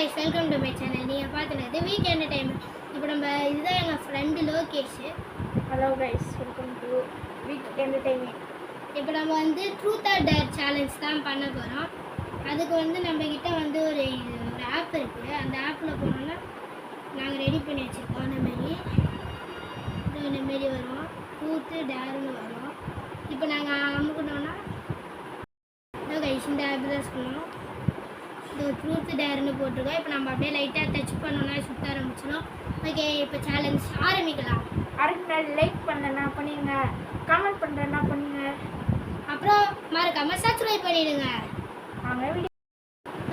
guys, welcome to my channel. நீங்கள் பார்த்துனது week entertainment. இப்போ நம்ம இதுதான் எங்கள் friend Lokesh. Hello guys, welcome to week entertainment. இப்போ நம்ம வந்து ட்ரூத் ஆர் டேர் சேலஞ்ச் தான் பண்ண போகிறோம். அதுக்கு வந்து நம்மக்கிட்ட வந்து ஒரு ஆப் இருக்குது. அந்த ஆப்பில் போனோன்னா நாங்கள் ரெடி பண்ணி வச்சுருக்கோம். இந்த மாரி வரும், ட்ரூத்து டேர்னு வரும். இப்போ நாங்கள் அமுக்கணும்னா கைஸ் இந்த ஆப் தான் சொல்லணும். இது ட்ரூத் டேர்னு போட்டிருக்கோம். இப்போ நம்ம அப்படியே லைட்டாக டச் பண்ணோன்னா சுற்ற ஆரம்பிச்சிடும். ஓகே, இப்போ சேலஞ்ச் ஆரம்பிக்கலாம். அடுத்த லைக் பண்ணலன்னா பண்ணுங்க, கமெண்ட் பண்ணுறேன்னா பண்ணுங்க, அப்புறம் மறக்காமல் சப்ஸ்கிரைப் பண்ணிடுங்க.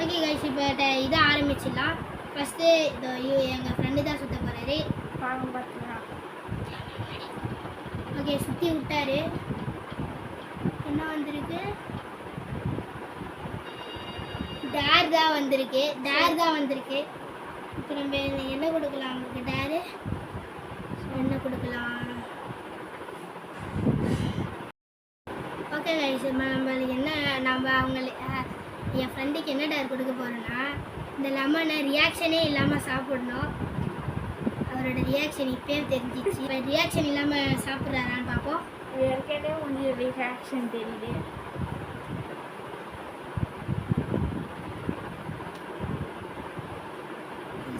ஓகே கைஸ், இப்போ இதை ஆரம்பிச்சிடலாம். ஃபஸ்ட்டு எங்கள் ஃப்ரெண்டு தான் சுற்ற போகிறாரு. பார்த்துக்கலாம். ஓகே, சுற்றி விட்டாரு. என்ன வந்திருக்கு? டேர் தான் வந்திருக்கு. இப்போ நம்ம என்ன கொடுக்கலாம்? அவங்களுக்கு டேரு என்ன கொடுக்கலாம்? ஓகே கைஸ், நம்மளுக்கு என் ஃப்ரெண்டுக்கு என்ன டேர் கொடுக்க போகிறோன்னா, இந்த லெமனை ரியாக்ஷனே இல்லாமல் சாப்பிடணும். அவரோட ரியாக்ஷன் இப்போயே தெரிஞ்சிச்சு. இப்போ ரியாக்ஷன் இல்லாமல் சாப்பிட்றாரான்னு பார்ப்போம். ஏற்கனவே கொஞ்சம் ரியாக்ஷன் தெரியுது.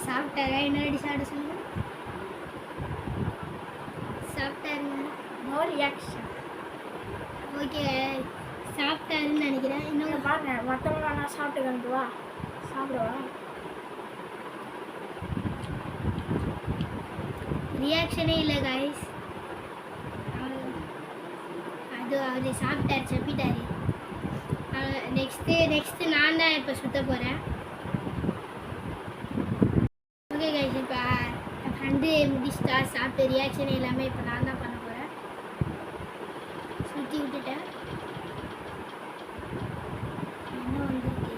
சாப்பிட்டாரா? என்னடி சாப்பிட சொல்லுங்க. சாப்பிட்டாருங்க. No reaction. ஓகே, சாப்பிட்டாருன்னு நினைக்கிறேன். இன்னும் பாருங்க, மற்றவங்க நான் சாப்பிட்டு வா சாப்பிடுவா. ரியாக்ஷனே இல்லை கைஸ். அவர் சாப்பிட்டாரு, சப்பிட்டாரு. நெக்ஸ்ட்டு நான் தான் இப்போ சுற்ற போகிறேன். ஓகே கைஸ், இப்போ என் ஃப்ரெண்டு முடிச்சிட்டா சாப்பிட்டு ரியாக்ஷன் எல்லாமே. இப்போ நான் தான் பண்ண போகிறேன். சுற்றி விட்டுட்டேன். என்ன வந்திருக்கு?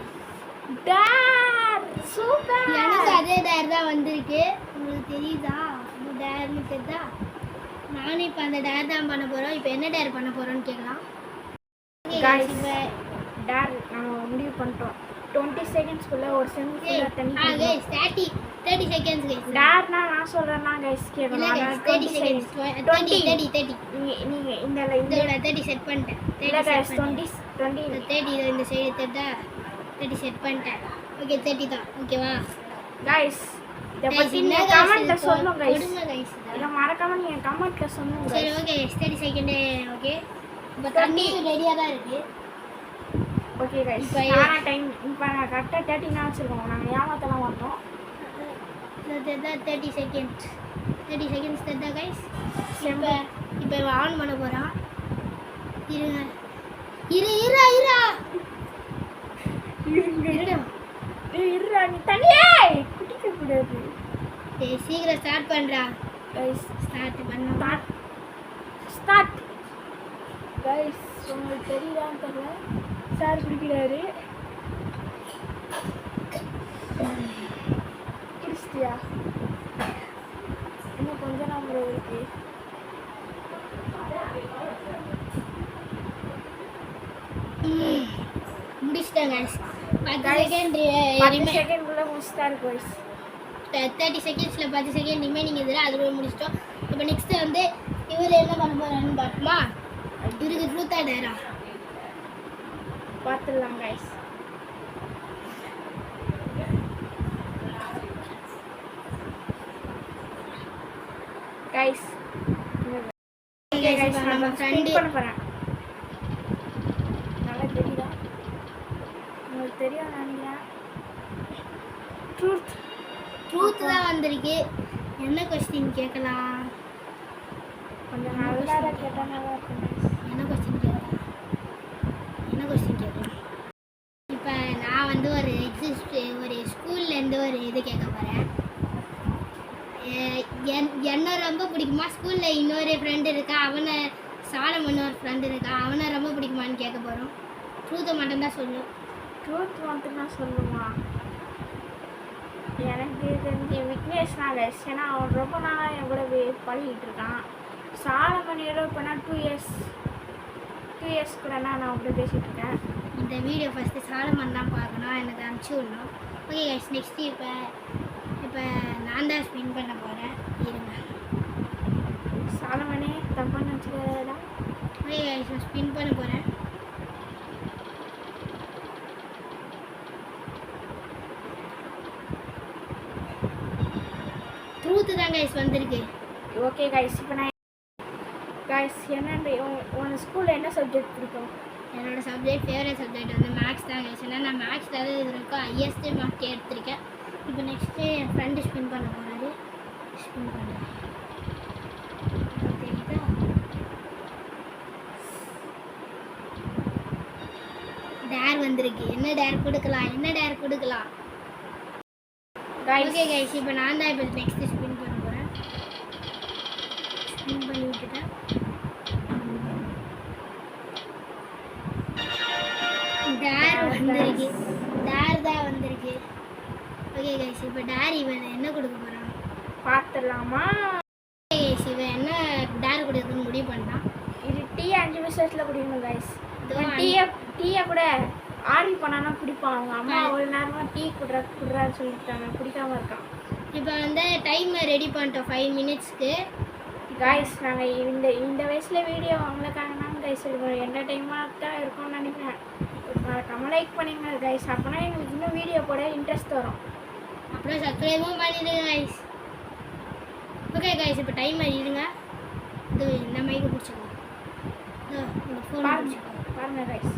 சூப்பர். எனக்கு அதே டேர் தான் வந்திருக்கு. உங்களுக்கு தெரியுதா? அந்த டேர்னு தெரியுதா? நானும் இப்போ அந்த டேர் தான் பண்ண போகிறோம். இப்போ என்ன டேர் பண்ண போகிறோன்னு கேட்கலாம். இப்போ டேர் நம்ம முடிவு பண்ணிட்டோம். 20 செகண்ட்ஸ்க்குள்ள ஒரு செகண்ட் தண்ணி. 30 செகண்ட்ஸ் கைஸ். டேர்னா நான் சொல்றேன்னா கைஸ் கேட்கணும். 30 செகண்ட்ஸ். 30 நீங்க இந்த இதோட 30 செட் பண்ணிட்டேன். 20 இந்த சைடு 30 செட் பண்ணிட்டேன். ஓகே, 30 தான். ஓகேவா கைஸ்? இத பத்தி நீங்க கமெண்ட்ல சொல்லுங்க கைஸ். கொடுங்க கைஸ். இத மறக்காம நீங்க கமெண்ட்ல சொல்லுங்க. சரி, ஓகே 30 செகண்ட். ஓகே, இப்போ தண்ணி ரெடியா தான் இருக்கு. ஓகே கைஸ், ஆனா டைம் இப்போ நான் கரெக்டா 30 நான் வச்சிருக்கோம். நாங்க ஏமாத்தலாம் மாட்டோம். 30 செகண்ட்ஸ் தெரியுதா கைஸ்? இப்போ ஆன் பண்ண போகிறான். இருங்க. இருடா, நீ தண்ணியே குடிக்க கூடாது. சீக்கிரம் ஸ்டார்ட் பண்ணுறா கைஸ். ஸ்டார்ட் பண்ண. Start guys. உங்களுக்கு தெரியுதான்னு தெரியல, சார் குடிக்கிறாரு. குடிச்சிட்டியா? இன்னும் கொஞ்சம் நம்பர் இருக்கு. முடிச்சிட்டேன் கைஸ். 10 செகண்ட்குள்ள முடிச்சிட்டாரு கைஸ். 30 செகண்ட்ஸில் 10 செகண்ட் ரிமைனிங் இதில் அதுக்குள்ள முடிச்சிட்டோம். இப்போ நெக்ஸ்ட்டு வந்து இவர் என்ன பண்ண போகிறான்னு பார்ப்போமா? இவருக்கு ட்ரூத்தா டேரா பார்த்துடலாம் கைஸ். கைஸ் நம்ம ஃப்ரெண்டு பண்ண போகிறேன். நல்லா தெரியுதா? உங்களுக்கு தெரியும் நினைக்கிறேன். ட்ரூத் தான் வந்திருக்கு. என்ன கொஸ்டின் கேட்கலாம்? கொஞ்சம் நல்லா கேட்டால் நல்லா இருக்கும். என்ன கொஸ்டின் கேட்கலாம்? இப்போ நான் வந்து ஒரு ஸ்கூல்லேருந்து ஒரு இது கேட்க போகிறேன். என்ன ரொம்ப பிடிக்குமா? ஸ்கூலில் இன்னொரு ஃப்ரெண்டு இருக்கா, அவனை சாலமன் ஒரு ஃப்ரெண்டு இருக்கா, அவனை ரொம்ப பிடிக்குமான்னு கேட்க போகிறோம். ட்ரூத்தை மட்டும்தான் சொல்லும். ட்ரூத் மட்டும்தான் சொல்லுமா? எனக்கு தெரிஞ்ச விக்னேஷ் தான் கைஸ். ஏன்னா அவன் ரொம்ப நாளாக என் கூட பழகிட்டு இருக்கான். சாலமன் ஏதோ இப்போ நான் 2 இயர்ஸ் கூட நான் கூட பேசிகிட்டு இருக்கேன். இந்த வீடியோ ஃபஸ்ட்டு சாலமன் தான் பார்க்கணும், எனக்கு அனுப்பிச்சி விடணும். ஓகே கைஸ், நெக்ஸ்ட்டு இப்போ நான் தான் ஸ்பின் பண்ண போகிறேன். இருங்க. சாலமனே தப்பாக நினச்சிக்கிறதா? ஓகே கைஸ், நான் ஸ்பின் பண்ண போகிறேன். ட்ரூத்து தான் கைஸ் வந்திருக்கு. ஓகே கைஸ், இப்போ நான் கைஸ் என்னென்ன உன் ஸ்கூலில் என்ன சப்ஜெக்ட் பிடிக்கும்? என்னோடய சப்ஜெக்ட் ஃபேவரட் சப்ஜெக்ட் வந்து மேக்ஸ் தான் கைஸ். ஏன்னா நான் மேக்ஸ் தான் இது இருக்கும் ஹையஸ்ட் மார்க் எடுத்திருக்கேன். இப்போ நெக்ஸ்ட்டு என் ஃப்ரெண்டு ஸ்பின் பண்ண போகிறாரு. ஸ்பின் பண்ணுறேன். தெரியுதா? டேர் வந்திருக்கு. என்ன டேர் கொடுக்கலாம்? ஓகே கைஸ், இப்போ நான் தான் இப்போ நெக்ஸ்ட்டு ஸ்பின் பண்ண போகிறேன். ஸ்பின் பண்ணி விட்டுட்டேன். டேர் தான் வந்திருக்கு. ஓகே கைஸ், இப்போ டேர் இவன் என்ன கொடுக்க போகிறான் பார்த்துடலாமா? ஓகே கைஸ், இவன் என்ன டேர் கொடுக்குன்னு முடிவு பண்ணான். இது டீ 5 நிமிஷத்தில் குடிக்கணும் கைஸ். டீயை கூட ஆடி பண்ணானா குடிப்பான். அவங்க அம்மா ஒரு நேரமாக டீ குடுறான்னு சொல்லிட்டாங்க, குடிக்காமல் இருக்கான். இப்போ வந்து டைமர் ரெடி பண்ணிட்டோம் 5 மினிட்ஸ்க்கு. கைஸ் நாங்கள் இந்த வயசில் வீடியோ அவங்களுக்காக தான் கைஸ் இருக்கோம். என்டர்டைன்மெண்ட்டாக தான் இருக்கும்னு நினைக்கிறேன். மறக்காம லைக் பண்ணிங்க கைஸ், அப்போனா எங்களுக்கு இன்னும் வீடியோ போட இன்ட்ரெஸ்ட் வரும். அப்புறம் சப்ஸ்கிரைபும் பண்ணிடுங்க கைஸ். ஓகே கைஸ், இப்போ டைமர் இருங்க. இது இந்த மைக்கு பிடிச்சிக்கோ, இந்த ஃபோன் பாருங்க கைஸ்,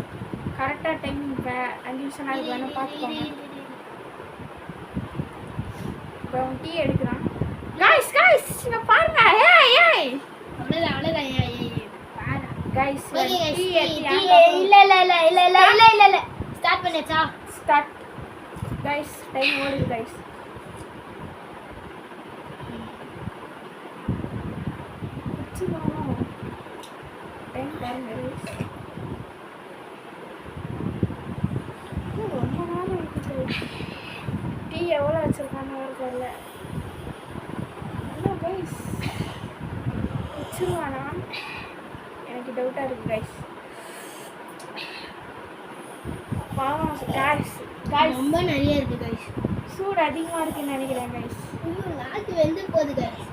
கரெக்டாக டைம் இப்போ 5 நிமிஷம் நாளைக்கு வேணும் பார்த்துக்கோங்க. இப்போ அவன் டீ எடுக்கிறான். கைஸ் இங்க பாருங்க. ஏய் அவ்வளோதான் கைஸ் இல்ல ஸ்டார்ட் பண்ணியாச்சா? ஸ்டார்ட் கைஸ், டைம் ஓடுது கைஸ். டைம் பாருங்க கைஸ். ரொம்ப நேரம் இருக்குது. டீ எவ்வளோ வச்சிருக்கான்னு தெரியல. ஹலோ கைஸ், வச்சிருவானா? எனக்கு டவுட்டாக இருக்குது கைஸ். பாவம் கைஸ் ரொம்ப நிறைய இருக்கு கைஸ். சூடு அதிகமாக இருக்குன்னு நினைக்கிறேன் கைஸ். நாக்கு வெந்து போகுது கைஸ்.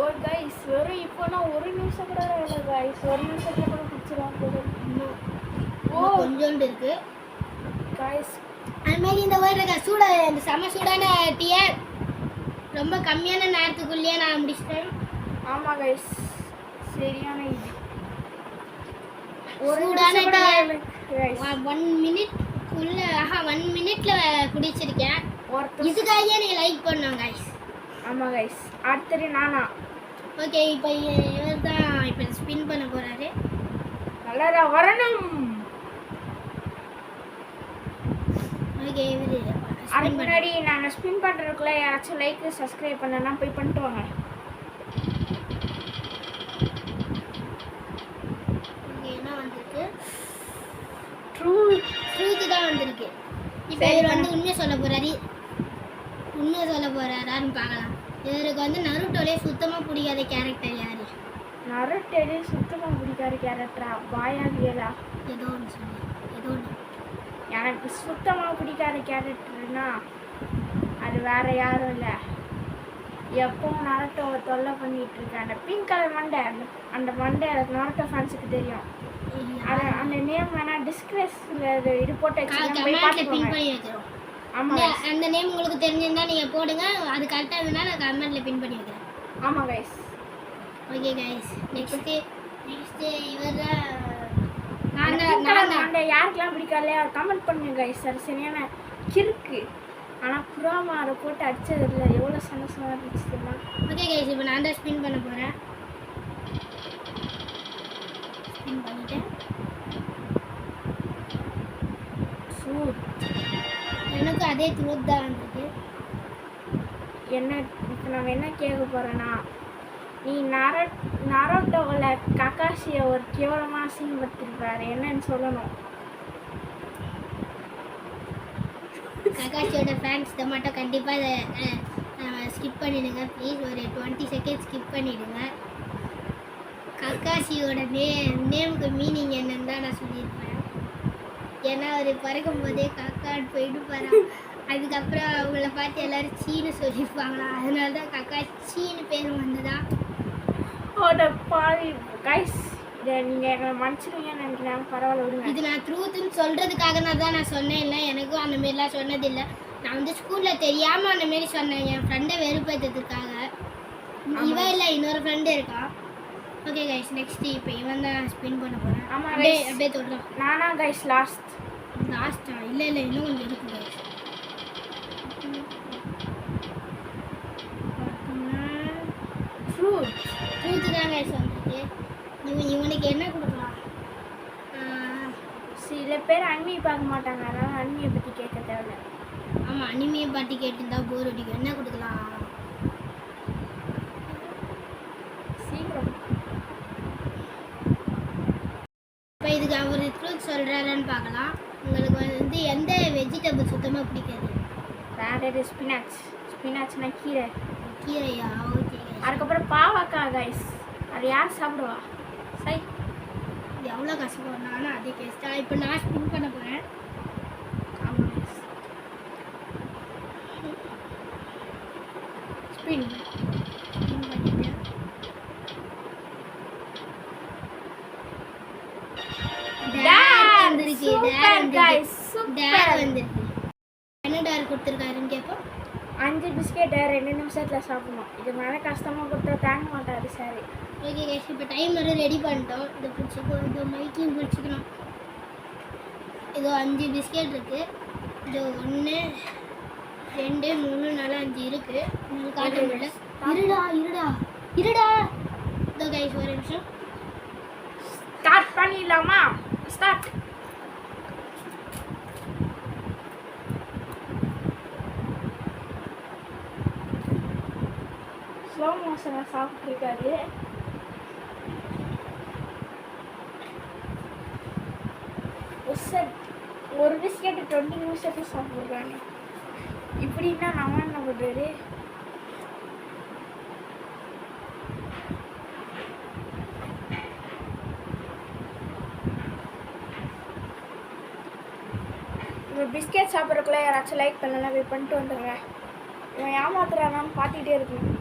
ஒரு கைஸ் வெறும் இப்போனா 1 நிமிஷம் கூட இல்லை கைஸ். 1 நிமிஷத்துல கூட குடிச்சிடும் போதும். கொஞ்சோண்டு இருக்கு கைஸ். அது மாதிரி இந்த மாதிரி சூட இந்த செம சூடான டீயை ரொம்ப கம்மியான நேரத்துக்குள்ளேயே நான் முடிச்சிட்டேன். ஆமாம் கைஸ், சரியான இது ஒரு சூடான 1 மினிட்குள்ள 1 மினிட்ல குடிச்சிருக்கேன். இதுக்காகவே நீங்கள் லைக் பண்ணோம் கைஸ். ஆமாம் கைஸ், அடுத்தது நானா? ஓகே, இப்போ இவர் தான் இப்போ ஸ்பின் பண்ண போகிறாரு. நல்லா வரணும். ஓகே, அதுக்கு முன்னாடி நாங்கள் ஸ்பின் பண்ணுறதுக்குள்ள யாராச்சும் லைக் சப்ஸ்கிரைப் பண்ணனா போய் பண்ணிட்டு வாங்க. என்ன வந்திருக்கு? ட்ரூத்து தான் வந்திருக்கு. இப்போ இவர் வந்து உண்மையை சொல்ல போகிறாரான்னு பார்க்கலாம். இவருக்கு வந்து நருட்டோலே சுத்தமாக பிடிக்காத கேரக்டர் யார்? நருட்டோலே சுத்தமாக பிடிக்காத கேரக்டரா? வாயாகியலா? ஏதோ ஒன்று எனக்கு சுத்தமாக பிடிக்காத கேரக்டர்னா அது வேற யாரும் இல்லை, எப்பவும் நருட்டோவை தொல்லை பண்ணிட்டு இருக்கேன் அந்த பிங்க் கலர் மண்டை. அந்த மண்டை நருட்டோ ஃபேன்ஸுக்கு தெரியும். அந்த நேம் வேணா டிஸ்கிரிப்ஷன்ல இது போட்டு பின் பண்ணி வைக்கிறோம். அந்த நேம் உங்களுக்கு தெரிஞ்சிருந்தா நீங்கள் போடுங்க. அது கரெக்டாக இருந்தால் நான் கமெண்ட்ல பின் பண்ணி வைக்கிறேன். ஆமாம் கைஸ். ஓகே கைஸ், நெக்ஸ்ட்டு இவர் தான். யாருக்கெல்லாம் பிடிக்காதுலையா கமெண்ட் பண்ணுங்க கைஸ். அது சரியான கிறுக்கு. ஆனால் புறாமாரை போட்டு அடிச்சது இல்லை, எவ்வளோ சந்தோஷமாக இருந்துச்சு தெரியுமா? ஓகே கைஸ், இப்போ நான் தான் ஸ்பின் பண்ண போகிறேன். ஸ்பின் பண்ணிட்டேன். எனக்கு அதே ட்ரூத் தான் வந்தது. என்ன இப்போ நம்ம என்ன கேட்க போகிறோன்னா, நீ நருட்டோவில் ககாஷியை ஒரு கேவலமாக அசிங்கப்படுத்திருப்பாரு, என்னன்னு சொல்லணும். ககாஷியோட ஃபேன்ஸ் இதை மட்டும் கண்டிப்பாக ஸ்கிப் பண்ணிடுங்க ப்ளீஸ். ஒரு 20 செகண்ட் ஸ்கிப் பண்ணிவிடுங்க. ககாஷியோட நேமுக்கு மீனிங் என்னன்னு தான் நான் சொல்லியிருப்பேன். ஏன்னா அவர் பிறக்கும் போதே கக்கான்னு போயிட்டு போறா. அதுக்கப்புறம் அவங்கள பார்த்து எல்லாரும் சீனு சொல்லியிருப்பாங்களா, அதனால தான் கக்கா சீனு பேர் வந்ததா. ஓட பாவி கைஸ், இதை நீங்கள் எங்களை மன்னிச்சிருவீங்கன்னு நினைக்கிறேன். பரவாயில்ல விடுங்க. இது நான் ட்ரூத்துன்னு சொல்கிறதுக்காக நான் சொன்னேன். இல்லை எனக்கும் அந்த மாரிலாம் சொன்னதில்லை. நான் வந்து ஸ்கூலில் தெரியாமல் அந்த மாரி சொன்னேன், என் ஃப்ரெண்டை வெறுப்பேற்றதுக்காக. இவன் இல்லை, இன்னொரு ஃப்ரெண்டு இருக்கா. ஓகே கைஸ், நெக்ஸ்ட் இப்போ இவன் தான் ஸ்பின் பண்ண போகிறேன். ஆமாம் அப்படியே கைஸ், அப்படியே தொடரும். நானா கைஸ் லாஸ்ட்? லாஸ்ட்டா? இல்லை இன்னும் கொஞ்சம் இருக்கு கைஸ். ட்ரூத்து தான் கைஸ் வந்துருக்கு. இவனுக்கு என்ன கொடுக்கலாம்? சில பேர் அனிமி பார்க்க மாட்டாங்க, அதனால அனிமியை பற்றி கேட்க தேவையில்ல. ஆமாம், அனிமையை பாட்டி கேட்டுருந்தா போர் அடிக்கும். என்ன கொடுக்கலாம்? சீக்கிரம். இப்போ இதுக்கு அவர் ட்ரூத் சொல்கிறாரான்னு பார்க்கலாம். உங்களுக்கு வந்து எந்த வெஜிடபிள் சுத்தமாக பிடிக்காது? வேறு ஸ்பினாச். ஸ்பினாச்னா கீரை. கீரையா? ஓகே. அதுக்கப்புறம் பாவக்காய் கைஸ், அது யார் சாப்பிடுவா? சை, இது எவ்வளோ கஷ்டம். நானும் அதே கேஸ்டா. இப்போ நான் ஸ்பின் பண்ண போகிறேன். ஆமாம் கைஸ், ஸ்பின் பண்ணிட்டேன். Super guys, super. வந்துருக்கு. என்ன டார் கொடுத்துருக்காருன்னு கேட்போம். 5 பிஸ்கெட்டை 2 நிமிஷத்தில் சாப்பிடணும். இது மேலே கஷ்டமாக கொடுத்தா தாங்க மாட்டாரு சார். ஓகே கைஸ், இப்போ டைம் வரை ரெடி பண்ணிட்டோம். இதை பிடிச்சிக்கோ, இது மைக்கையும் பிடிச்சிக்கணும். இதோ 5 பிஸ்கெட் இருக்குது. இது 1 2 3 4 5 இருக்குது. உங்களுக்கு காட்ட முடியல. இருடா. இதோ கைஸ், ஒரு நிமிஷம். ஸ்டார்ட் பண்ணிடலாமா? ஸ்டார்ட். ஸ்லோ மோஷனாக சாப்பிட்ருக்காரு. ஒரு பிஸ்கெட்டு 20 நிமிஷத்துக்கு சாப்பிட்றாங்க. இப்படின்னா நம்ம என்ன பண்ணுறது? இந்த பிஸ்கெட் சாப்பிட்றதுக்குள்ள யாராச்சும் லைக் பண்ணலாம், போய் பண்ணிட்டு வந்துடுங்க. இவன் ஏமாத்துறானான்னு பார்த்துக்கிட்டே இருக்கணும்.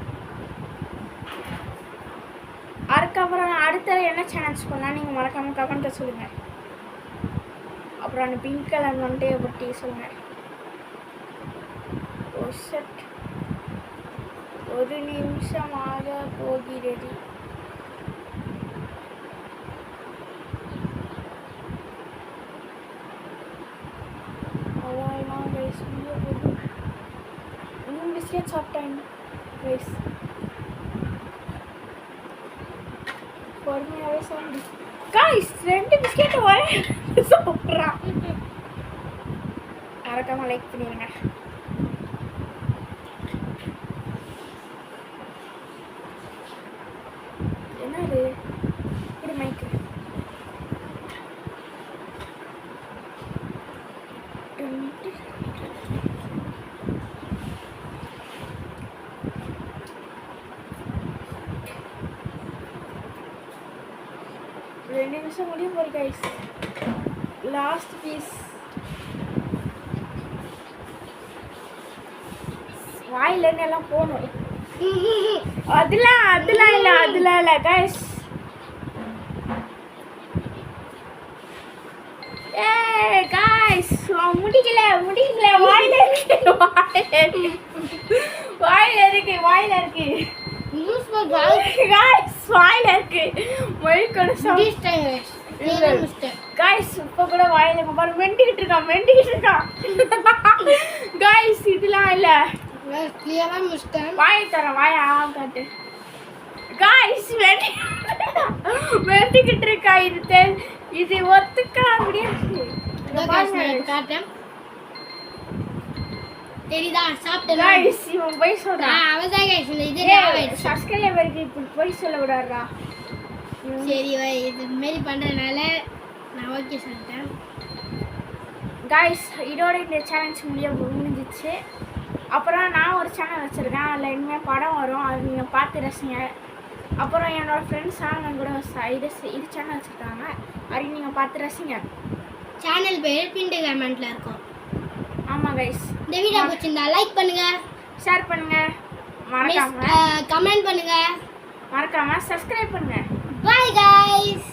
அதுக்கப்புறம் அடுத்த என்ன சேனல்ஸ் பண்ணலாம் நீங்கள் மறக்காமல் கமெண்ட்டில் சொல்லுங்கள். அப்புறம் அந்த பிங்க் கலர் மண்டையை பற்றி சொல்லுங்கள். ஓ ஷட், 1 நிமிஷமாக போகிறது. அதான் கைஸ், இன்னும் பிஸ்கெட் சாப்பிட்டேன் கைஸ். பொறுமையாகவே சாப்பிடு கைஸ். 2 பிஸ்கெட்டை ஒரே சாப்பிட்றான். மறக்காம லைக் பண்ணிடுங்க. என்னது இது? மைக்கு ரெண்டு நிமிஷம் முடிய போகுது கைஸ். Last piece. வாயிலேருந்து எல்லாம் போகணும். அதெல்லாம் இல்லை கைஸ். கைஸ் முடிக்கல. வாயில இருக்கு. கைஸ் இப்போ கூட வாயில பாரு மெண்டிக்கிட்டு இருக்கான். கைஸ் இதெல்லாம் இல்லை. வாயை தரேன், வாயை காட்டு. கைஸ் மெண்டிக்கிட்டு இருக்கா. இது ஒத்துக்க முடியாது. தெரியுதா? சாப்பிட்டேன். கைஸ் இவன் போய் சொல்றான். அவதான் கைஸ் இது சப்ஸ்கிரைபருக்கு இப்படி போய் சொல்ல விடாதா? சரி இது மாரி பண்றதுனால நான் ஓகே சொல்லிட்டேன். கைஸ் இதோட இந்த சேலஞ்ச் முடிஞ்சிச்சு. அப்புறம் நான் ஒரு சேனல் வச்சுருக்கேன், அதில் இனிமேல் படம் வரும், அது நீங்கள் பார்த்து ரசிங்க. அப்புறம் என்னோடய ஃப்ரெண்ட்ஸ் அவங்க கூட இது சேனல் வச்சுருக்காங்க, அது நீங்கள் பார்த்து ரசிங்க. சேனல் பேர் பின்டு கமெண்ட்ல இருக்கும். ஆமாம் கைஸ். இந்த வீடியோ பிடிச்சிருந்தா லைக் பண்ணுங்க, ஷேர் பண்ணுங்க, மறக்காம கமெண்ட் பண்ணுங்க, மறக்காம சப்ஸ்கிரைப் பண்ணுங்க. Bye guys.